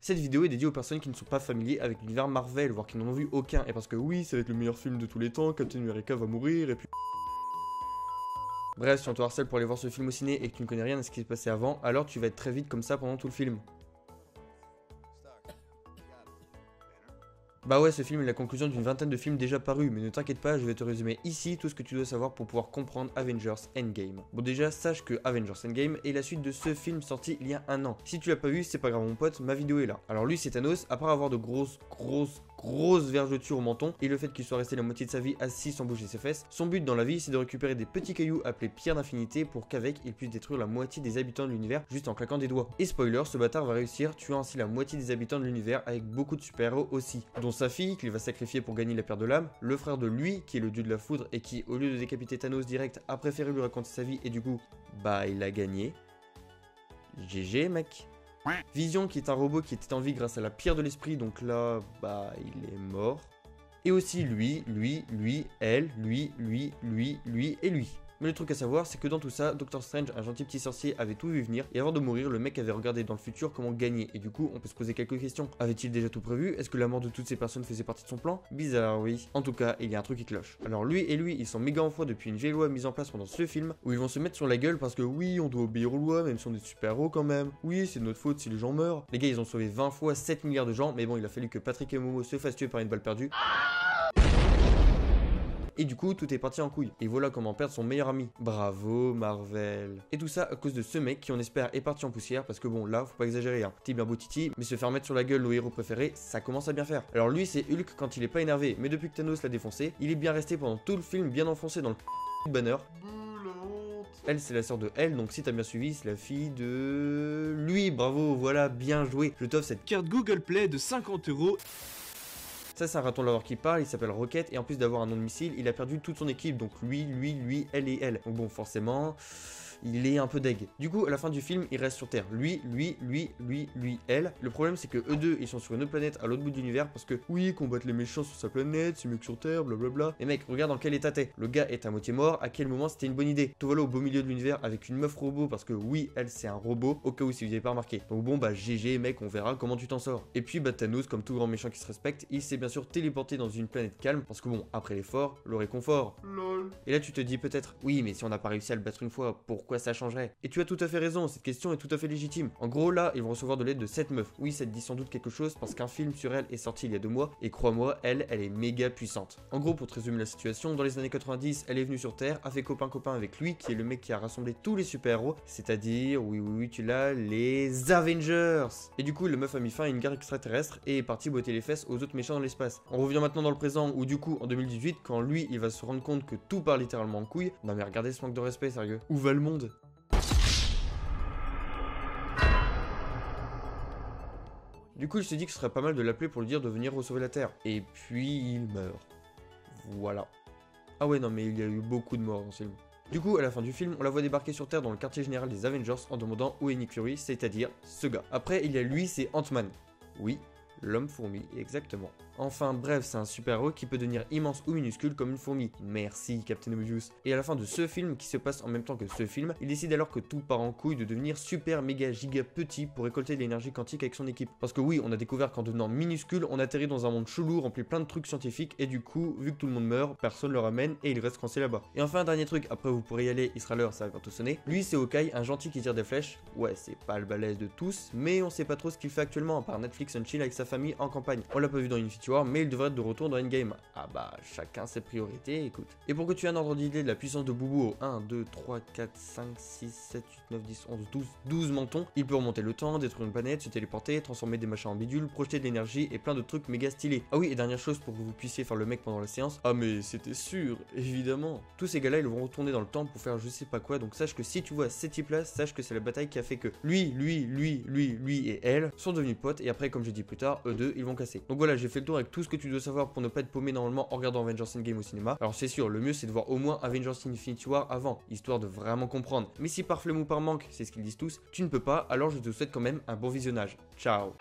Cette vidéo est dédiée aux personnes qui ne sont pas familiers avec l'univers Marvel, voire qui n'en ont vu aucun, et parce que oui, ça va être le meilleur film de tous les temps, Captain America va mourir, et puis... Bref, si on te harcèle pour aller voir ce film au ciné et que tu ne connais rien à ce qui s'est passé avant, alors tu vas être très vite comme ça pendant tout le film. Bah ouais, ce film est la conclusion d'une vingtaine de films déjà parus, mais ne t'inquiète pas, je vais te résumer ici tout ce que tu dois savoir pour pouvoir comprendre Avengers Endgame. Bon déjà, sache que Avengers Endgame est la suite de ce film sorti il y a un an. Si tu l'as pas vu, c'est pas grave mon pote, ma vidéo est là. Alors lui c'est Thanos, à part avoir de grosses vergetures au menton, et le fait qu'il soit resté la moitié de sa vie assis sans bouger ses fesses, son but dans la vie c'est de récupérer des petits cailloux appelés pierres d'infinité pour qu'avec il puisse détruire la moitié des habitants de l'univers juste en claquant des doigts. Et spoiler, ce bâtard va réussir, tuant ainsi la moitié des habitants de l'univers avec beaucoup de super-héros aussi, dont sa fille qu'il va sacrifier pour gagner la pierre de l'âme, le frère de lui qui est le dieu de la foudre et qui au lieu de décapiter Thanos direct a préféré lui raconter sa vie et du coup, bah il a gagné. GG mec. Vision qui est un robot qui était en vie grâce à la pierre de l'esprit, donc là, bah il est mort. Et aussi lui, elle, lui et lui. Mais le truc à savoir, c'est que dans tout ça, Doctor Strange, un gentil petit sorcier, avait tout vu venir, et avant de mourir, le mec avait regardé dans le futur comment gagner, et du coup, on peut se poser quelques questions. Avait-il déjà tout prévu? Est-ce que la mort de toutes ces personnes faisait partie de son plan? Bizarre, oui. En tout cas, il y a un truc qui cloche. Alors lui, ils sont méga en foi depuis une vieille loi mise en place pendant ce film, où ils vont se mettre sur la gueule parce que oui, on doit obéir aux lois, même si on est super-héros quand même. Oui, c'est de notre faute si les gens meurent. Les gars, ils ont sauvé 20 fois 7 milliards de gens, mais bon, il a fallu que Patrick et Momo se fassent tuer par une balle perdue. Et du coup, tout est parti en couille. Et voilà comment perdre son meilleur ami. Bravo, Marvel. Et tout ça à cause de ce mec qui, on espère, est parti en poussière. Parce que bon, là, faut pas exagérer, hein. T'es bien beau titi, mais se faire mettre sur la gueule nos héros préférés, ça commence à bien faire. Alors lui, c'est Hulk quand il est pas énervé. Mais depuis que Thanos l'a défoncé, il est bien resté pendant tout le film, bien enfoncé dans le banner. Elle, c'est la sœur de elle, donc si t'as bien suivi, c'est la fille de... lui, bravo, voilà, bien joué. Je t'offre cette carte Google Play de 50 €. Ça c'est un raton laveur qui parle, il s'appelle Rocket et en plus d'avoir un nom de missile, il a perdu toute son équipe, donc lui, elle et elle. Donc bon, forcément, il est un peu deg. Du coup, à la fin du film, il reste sur Terre. Lui, elle. Le problème c'est que eux deux, ils sont sur une autre planète à l'autre bout de l'univers parce que oui, combattre les méchants sur sa planète, c'est mieux que sur Terre, blablabla. Et mec, regarde dans quel état t'es. Le gars est à moitié mort, à quel moment c'était une bonne idée. Te voilà au beau milieu de l'univers avec une meuf robot parce que oui, elle c'est un robot, au cas où si vous avez pas remarqué. Donc bon, bah GG mec, on verra comment tu t'en sors. Et puis bah Thanos, comme tout grand méchant qui se respecte, il s'est bien sûr téléporté dans une planète calme parce que bon, après l'effort, le réconfort. Lol. Et là tu te dis peut-être, oui mais si on n'a pas réussi à le battre une fois, pourquoi ça changerait? Et tu as tout à fait raison, cette question est tout à fait légitime. En gros là, ils vont recevoir de l'aide de cette meuf. Oui, ça te dit sans doute quelque chose parce qu'un film sur elle est sorti il y a 2 mois et crois-moi, elle est méga puissante. En gros, pour te résumer la situation, dans les années 90, elle est venue sur Terre, a fait copain avec lui, qui est le mec qui a rassemblé tous les super-héros, c'est-à-dire, oui, tu l'as, les Avengers. Et du coup, le meuf a mis fin à une guerre extraterrestre et est parti botter les fesses aux autres méchants dans l'espace. On revient maintenant dans le présent où du coup, en 2018, quand lui, il va se rendre compte que tout part littéralement en couille. Non mais regardez ce manque de respect, sérieux. Où va le monde? Du coup, il se dit que ce serait pas mal de l'appeler pour lui dire de venir sauver la Terre. Et puis, il meurt. Voilà. Ah ouais, non, mais il y a eu beaucoup de morts dans ce film. Du coup, à la fin du film, on la voit débarquer sur Terre dans le quartier général des Avengers en demandant où est Nick Fury, c'est-à-dire ce gars. Après, il y a lui, c'est Ant-Man. Oui, l'homme fourmi, exactement. Enfin bref, c'est un super-héros qui peut devenir immense ou minuscule comme une fourmi. Merci Captain Obvious. Et à la fin de ce film, qui se passe en même temps que ce film, il décide alors que tout part en couille de devenir super méga giga petit pour récolter de l'énergie quantique avec son équipe. Parce que oui, on a découvert qu'en devenant minuscule, on atterrit dans un monde chelou rempli plein de trucs scientifiques et du coup, vu que tout le monde meurt, personne le ramène et il reste coincé là-bas. Et enfin, un dernier truc, après vous pourrez y aller, il sera l'heure, ça va bientôt sonner. Lui, c'est Hawkeye, un gentil qui tire des flèches. Ouais, c'est pas le balèze de tous, mais on sait pas trop ce qu'il fait actuellement à part Netflix and chill avec sa famille en campagne. On l'a pas vu dans Infinity War, mais il devrait être de retour dans Endgame. Ah bah, chacun ses priorités, écoute. Et pour que tu aies un ordre d'idée de la puissance de Boubou au 1, 2, 3, 4, 5, 6, 7, 8, 9, 10, 11, 12 mentons, il peut remonter le temps, détruire une planète, se téléporter, transformer des machins en bidules, projeter de l'énergie et plein de trucs méga stylés. Ah oui, et dernière chose pour que vous puissiez faire le mec pendant la séance. Ah mais c'était sûr, évidemment. Tous ces gars-là, ils vont retourner dans le temps pour faire je sais pas quoi, donc sache que si tu vois ces types-là, sache que c'est la bataille qui a fait que lui et elle sont devenus potes et après, comme j'ai dit plus tard, eux deux, ils vont casser. Donc voilà, j'ai fait le tour avec tout ce que tu dois savoir pour ne pas être paumé normalement en regardant Avengers Endgame au cinéma. Alors c'est sûr, le mieux c'est de voir au moins Avengers Infinity War avant, histoire de vraiment comprendre. Mais si par flemme ou par manque, c'est ce qu'ils disent tous, tu ne peux pas, alors je te souhaite quand même un bon visionnage. Ciao.